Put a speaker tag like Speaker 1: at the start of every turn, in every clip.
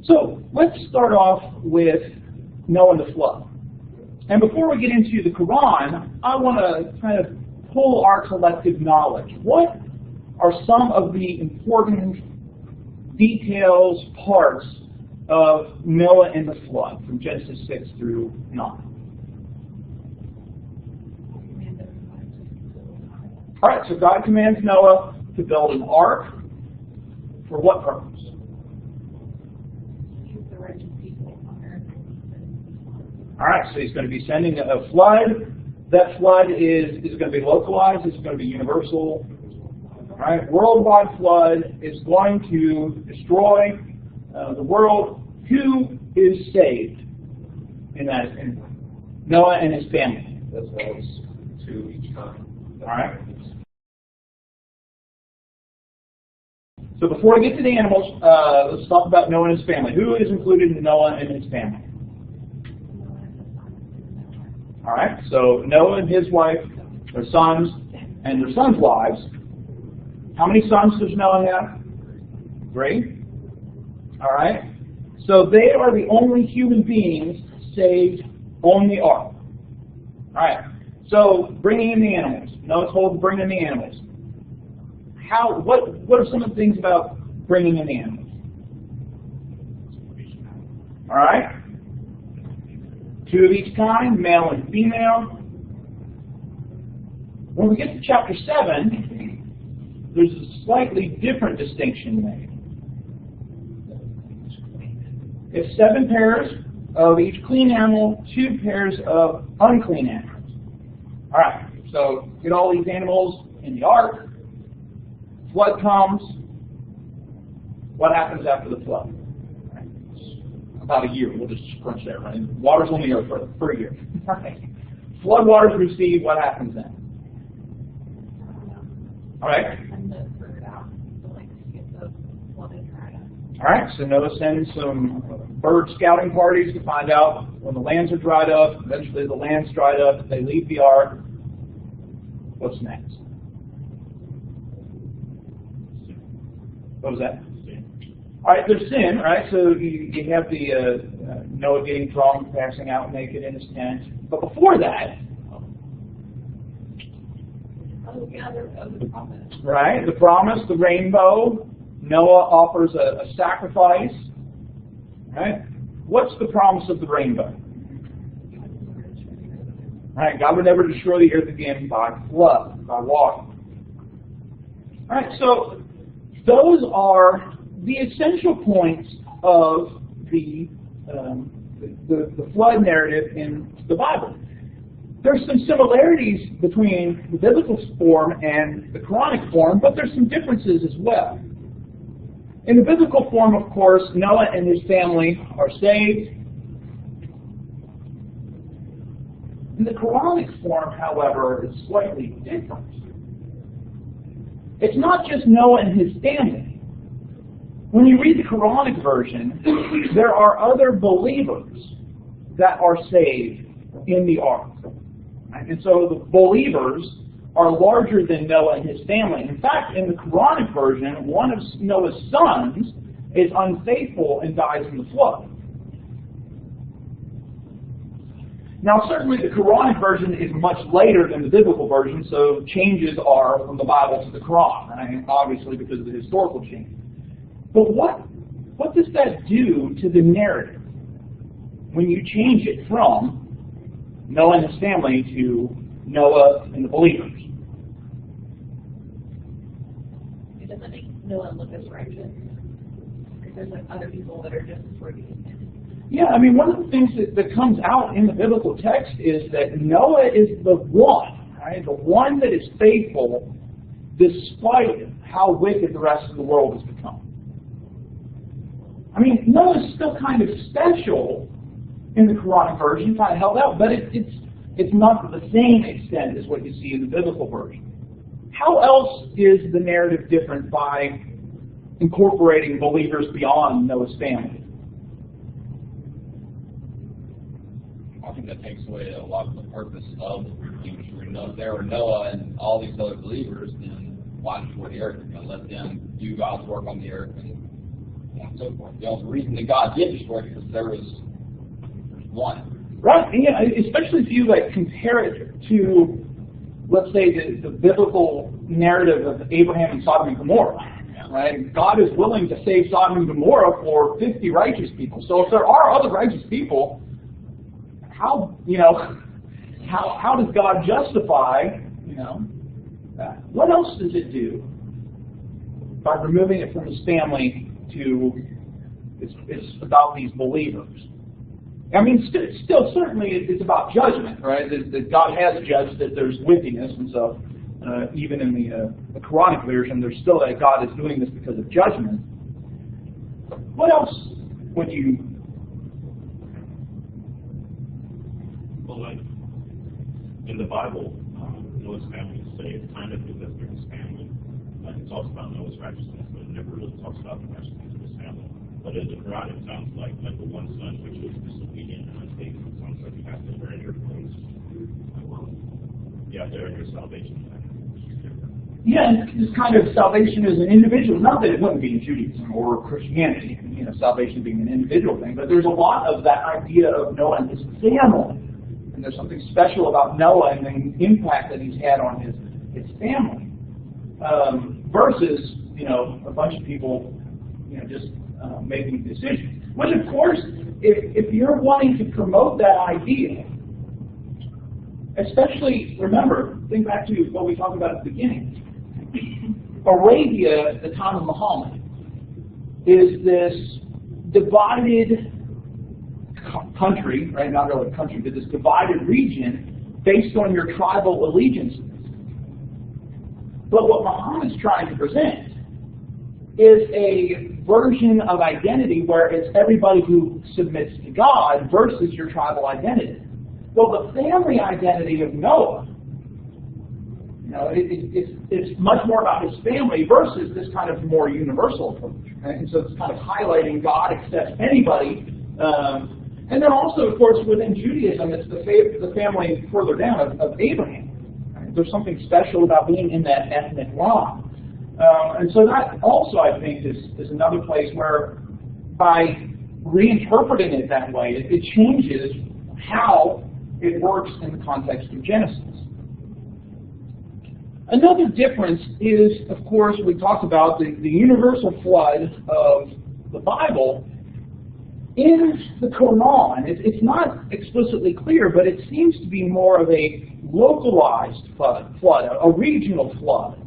Speaker 1: So let's start off with Noah and the flood. And before we get into the Quran, I want to kind of pull our collective knowledge. What are some of the important details, parts of Noah and the flood from Genesis 6 through 9? All right, so God commands Noah to build an ark. For what purpose? All right, so he's going to be sending a flood. That flood is going to be localized. It's going to be universal. All right, worldwide flood is going to destroy the world. Who is saved in that? In Noah and his family.
Speaker 2: As well as 2 each time.
Speaker 1: All right. So before we get to the animals, let's talk about Noah and his family. Who is included in Noah and his family? All right, so Noah and his wife, their sons, and their sons' wives. How many sons does Noah have? 3. All right, so they are the only human beings saved on the ark. All right, so bringing in the animals. Noah's told to bring in the animals. What are some of the things about bringing in the animals? All right. 2 of each kind, male and female. When we get to chapter 7, there's a slightly different distinction made. It's 7 pairs of each clean animal, 2 pairs of unclean animals. All right, so get all these animals in the ark. Flood comes. What happens after the flood? About a year. We'll just crunch there, right? Water's on the earth for a year. Right. Flood waters recede. What happens then? All right. All right. So Noah sends some bird scouting parties to find out when the lands are dried up. Eventually, the land's dried up. They leave the ark. What's next? What was that? All right, there's sin, right? So you have the Noah getting drunk, passing out naked in his tent. But before that, right? The promise, the rainbow. Noah offers a sacrifice. Right? What's the promise of the rainbow? Right? God would never destroy the earth again by flood, by water. All right, so those are the essential points of the flood narrative in the Bible. There's some similarities between the biblical form and the Quranic form, but there's some differences as well. In the biblical form, of course, Noah and his family are saved. In the Quranic form, however, is slightly different. It's not just Noah and his family. When you read the Quranic version, there are other believers that are saved in the ark. Right? And so the believers are larger than Noah and his family. In fact, in the Quranic version, one of Noah's sons is unfaithful and dies in the flood. Now, certainly the Quranic version is much later than the biblical version, so changes are from the Bible to the Quran, right? Obviously because of the historical change. But what does that do to the narrative when you change it from Noah and his family to Noah and the believers?
Speaker 3: It doesn't make Noah look as righteous. Because there's like other people that are just as worthy as him.
Speaker 1: Yeah, I mean, one of the things that comes out in the biblical text is that Noah is the one, right? The one that is faithful despite how wicked the rest of the world has become. I mean, Noah's still kind of special in the Quranic version, kind of held out, but it's not to the same extent as what you see in the biblical version. How else is the narrative different by incorporating believers beyond Noah's family?
Speaker 2: I think that takes away a lot of the purpose of the story. If there were Noah and all these other believers, then why destroy the earth? Let them do God's work on the earth and on and so forth. The reason that God did destroy it because there's one.
Speaker 1: Right. Yeah. Especially if you compare it to, let's say, the biblical narrative of Abraham and Sodom and Gomorrah. Right? God is willing to save Sodom and Gomorrah for 50 righteous people. So if there are other righteous people, how does God justify that? What else does it do by removing it from his family to it's about these believers? I mean, still certainly it's about judgment, right? That God has judged that there's wickedness, and so even in the Quranic version, there's still that God is doing this because of judgment. What else would you?
Speaker 4: Well, like in the Bible, Noah's family is saved kind of because they're his family. Like it talks about Noah's righteousness, but it never really talks about the righteousness of his family. But in the Quran, it sounds like the one son which was disobedient and unfaithful. It sounds like you have to earn your place. You have to earn your salvation.
Speaker 1: Yeah, this kind of salvation is an individual. Not that it wouldn't be in Judaism or Christianity, salvation being an individual thing, but there's a lot of that idea of Noah and his family. And there's something special about Noah and the impact that he's had on his family. Versus, a bunch of people, just making decisions. Which, of course, if you're wanting to promote that idea, especially, remember, think back to what we talked about at the beginning. Arabia, at the time of Muhammad, is this divided country, right? Not really a country, but this divided region based on your tribal allegiances. But what Muhammad's trying to present is a version of identity where it's everybody who submits to God versus your tribal identity. Well, the family identity of Noah, it's much more about his family versus this kind of more universal approach. Right? And so it's kind of highlighting God accepts anybody. And then also, of course, within Judaism, it's the family further down of Abraham. Right? There's something special about being in that ethnic line. And so that also, I think, is another place where by reinterpreting it that way, it changes how it works in the context of Genesis. Another difference is, of course, we talked about the universal flood of the Bible. In the Quran, it's not explicitly clear, but it seems to be more of a localized flood, a regional flood,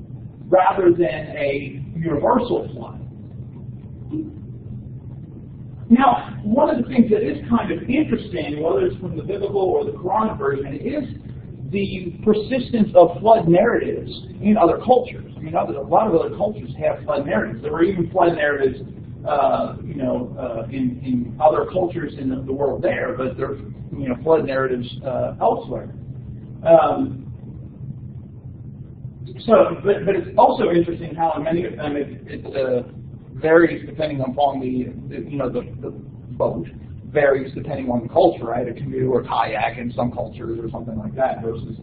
Speaker 1: rather than a universal flood. Now, one of the things that is kind of interesting, whether it's from the biblical or the Quran version, is the persistence of flood narratives in other cultures. I mean, a lot of other cultures have flood narratives. There were even flood narratives, in other cultures in the world there, but there's flood narratives elsewhere. But it's also interesting how in many of them it varies depending upon the boat. Varies depending on the culture, right? A canoe or kayak in some cultures or something like that versus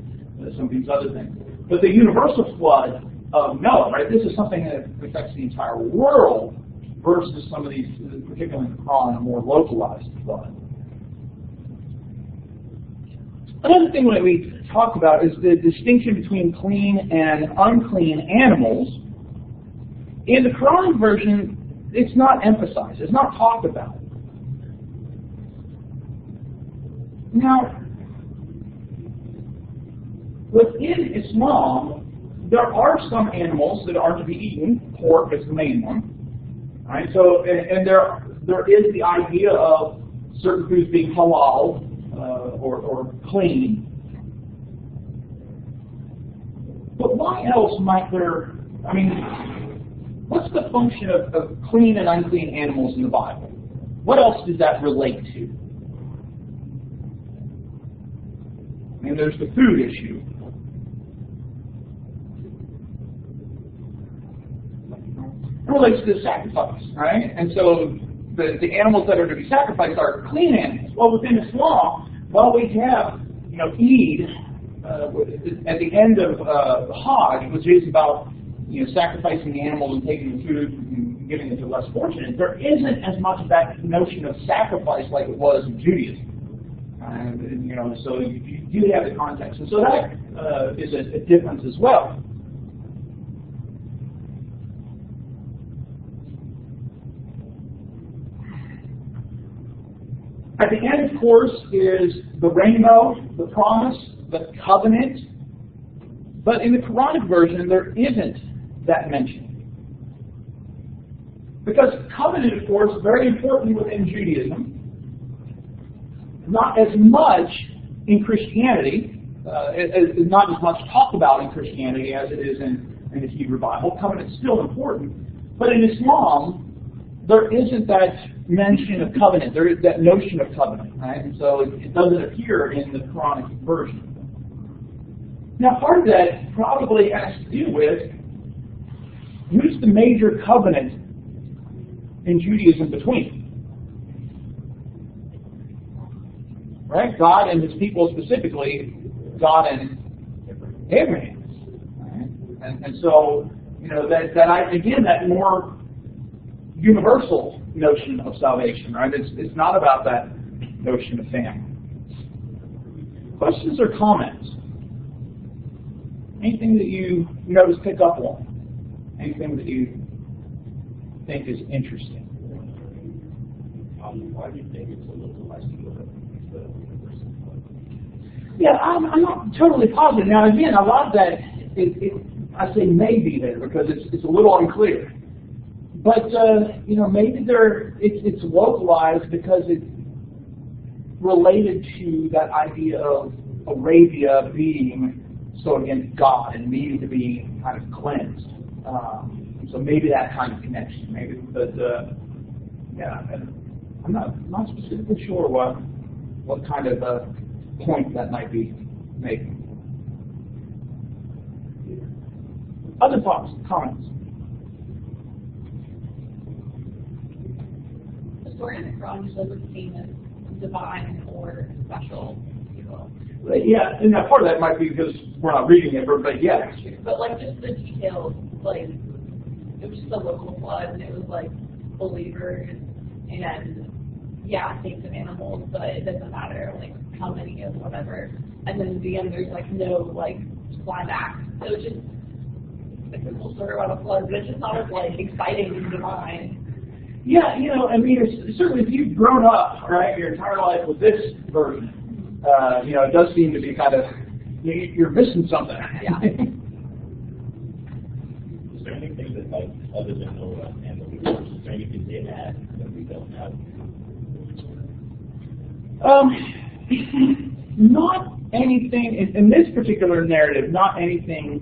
Speaker 1: some of these other things. But the universal flood of Noah, right? This is something that affects the entire world versus some of these, particularly in the Quran, a more localized flood. Another thing that we talked about is the distinction between clean and unclean animals. In the Quran version, it's not emphasized. It's not talked about. Now, within Islam, there are some animals that are to be eaten. Pork is the main one. Right? So, and there is the idea of certain foods being halal or clean. But why else might there? I mean, what's the function of clean and unclean animals in the Bible? What else does that relate to? I mean, there's the food issue. It relates to the sacrifice, right? And so the animals that are to be sacrificed are clean animals. Well, within Islam, we have, Eid at the end of the Hajj, which is about, sacrificing the animals and taking the food and giving it to less fortunate, there isn't as much of that notion of sacrifice like it was in Judaism. So you do have the context. And so that is a difference as well. At the end, of course, is the rainbow, the promise, the covenant. But in the Quranic version, there isn't that mention. Because covenant, of course, is very important within Judaism. Not as much in Christianity, not as much talked about in Christianity as it is in the Hebrew Bible. Covenant is still important. But in Islam, there isn't that mention of covenant. There is that notion of covenant, right? And so it doesn't appear in the Quranic version. Now, part of that probably has to do with who's the major covenant in Judaism between? Right? God and His people, specifically God and Abraham. Right? And so, that more universal notion of salvation, right? It's not about that notion of family. Questions or comments? Anything that you notice, pick up on? Anything that you think is interesting?
Speaker 4: Why do you think it's a little less universal?
Speaker 1: Yeah, I'm not totally positive. Now, again, a lot of that, I say may be there because it's a little unclear. But, maybe it's localized because it's related to that idea of Arabia being so against God and needing to be kind of cleansed. So maybe that kind of connection. Maybe, but I'm not specifically sure what kind of point that might be making. Other thoughts, comments?
Speaker 3: The story in the Quran doesn't seem as divine or special, if you will.
Speaker 1: Yeah, and part of that might be because we're not reading it, but yeah.
Speaker 3: But just the details, it was just a local flood, and it was believers, and saints and animals, but it doesn't matter how many of whatever. And then at the end, there's no climax. So it's just a simple story about a flood, but it's just not as exciting and divine.
Speaker 1: Yeah, it's certainly if you've grown up, right, your entire life with this version, it does seem to be kind of, you're missing something.
Speaker 3: Yeah.
Speaker 4: Is there anything that, other than Noah and the believers, is there anything they had that we don't have?
Speaker 1: Not anything, in this particular narrative, not anything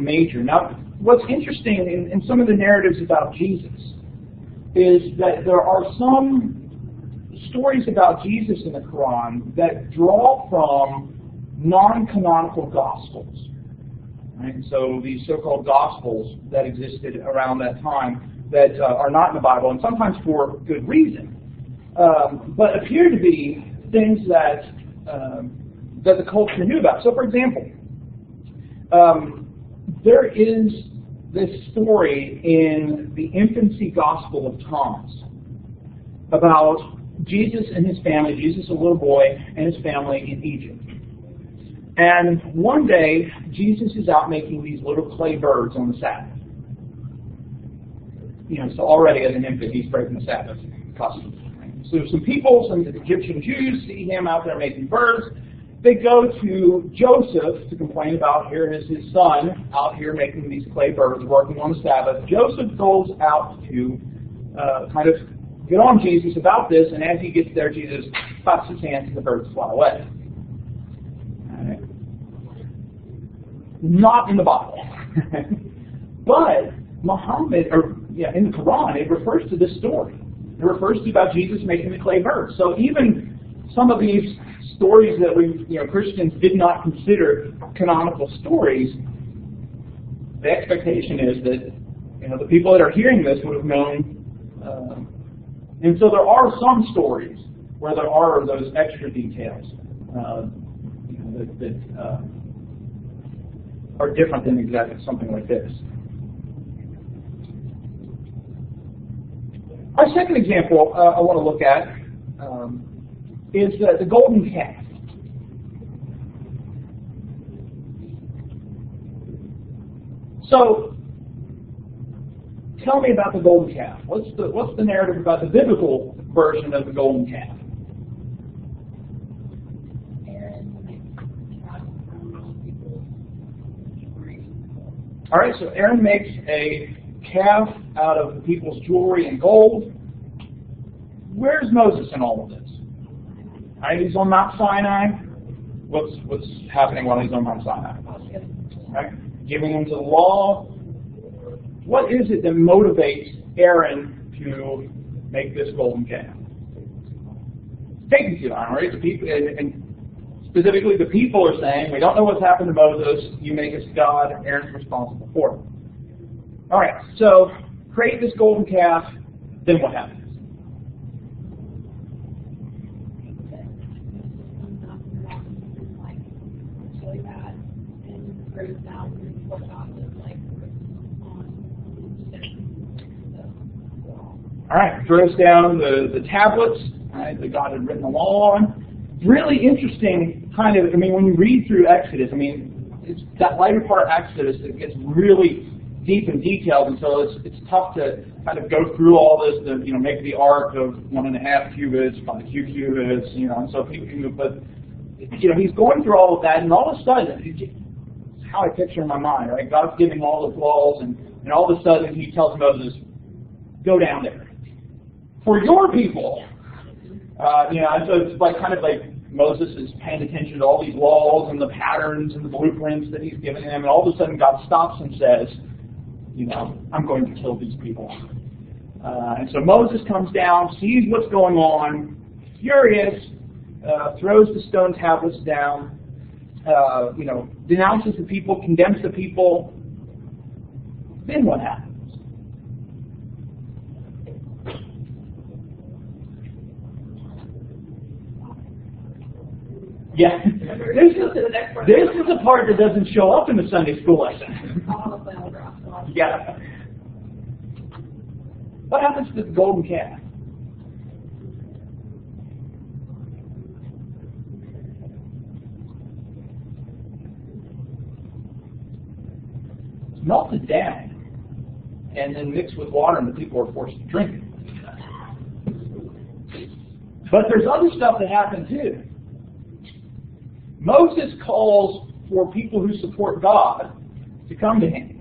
Speaker 1: major. Now, what's interesting in some of the narratives about Jesus is that there are some stories about Jesus in the Quran that draw from non-canonical Gospels. Right? So these so-called Gospels that existed around that time that are not in the Bible, and sometimes for good reason, but appear to be things that the culture knew about. So, for example, there is this story in the infancy Gospel of Thomas about Jesus and his family, Jesus, a little boy, and his family in Egypt. And one day, Jesus is out making these little clay birds on the Sabbath. So already as an infant, he's breaking the Sabbath custom. So some people, some Egyptian Jews, see him out there making birds. They go to Joseph to complain about, here is his son out here making these clay birds, working on the Sabbath. Joseph goes out to kind of get on Jesus about this, and as he gets there, Jesus claps his hands and the birds fly away. Right. Not in the Bible. But Muhammad, in the Quran, it refers to this story. It refers to about Jesus making the clay birds. So even some of these stories that Christians did not consider canonical stories, the expectation is that the people that are hearing this would have known. And so there are some stories where there are those extra details that are different than exactly something like this. Our second example I want to look at is the golden calf. So, tell me about the golden calf. What's the narrative about the biblical version of the golden calf? All right, so Aaron makes a calf out of the people's jewelry and gold. Where's Moses in all of this? All right, he's on Mount Sinai. What's happening while he's on Mount Sinai? Right? Giving them the law. What is it that motivates Aaron to make this golden calf? Taking too long, right? The people, and specifically the people are saying, we don't know what's happened to Moses. You make us God. Aaron's responsible for it. All right, so create this golden calf. Then what happens? All right, throws down the tablets, right, that God had written the law on. Really interesting kind of, when you read through Exodus, it's that later part of Exodus that gets really deep and detailed, and so it's tough to kind of go through all this, to, make the ark of 1.5 cubits by 2 cubits, and so people, but, he's going through all of that, and all of a sudden, it's how I picture in my mind, right? God's giving all the laws, and all of a sudden he tells Moses, go down there. For your people, so it's kind of like Moses is paying attention to all these laws and the patterns and the blueprints that he's giving them, and all of a sudden God stops and says, I'm going to kill these people. And so Moses comes down, sees what's going on, furious, throws the stone tablets down, denounces the people, condemns the people. Then what happens? Yeah, this is a part that doesn't show up in the Sunday school lesson. Yeah. What happens to the golden calf? It's melted down and then mixed with water, and the people are forced to drink it. But there's other stuff that happened too. Moses calls for people who support God to come to him.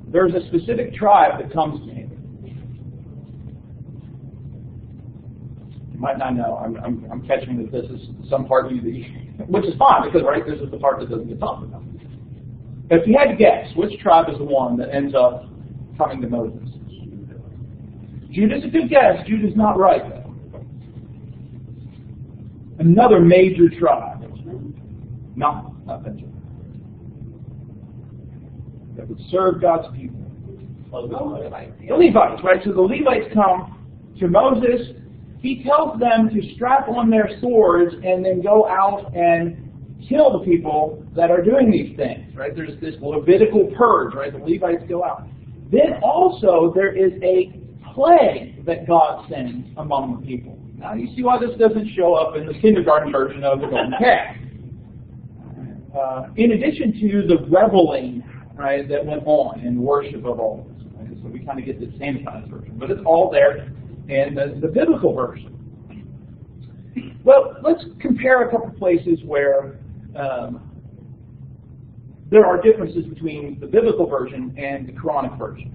Speaker 1: There's a specific tribe that comes to him. You might not know. I'm catching that this is some part of the, which is fine because this is the part that doesn't get talked about. But if you had to guess, which tribe is the one that ends up coming to Moses? Judah's a good guess. Judah's not right though. Another major tribe, not Benjamin, that would serve God's people. The Levites, right? So the Levites come to Moses. He tells them to strap on their swords and then go out and kill the people that are doing these things, right? There's this Levitical purge, right? The Levites go out. Then also there is a plague that God sends among the people. Now you see why this doesn't show up in the kindergarten version of the golden calf. In addition to the reveling, right, that went on in worship of all this. Right? So we kind of get the sanitized version, but it's all there in the biblical version. Well, let's compare a couple places where there are differences between the biblical version and the Quranic version.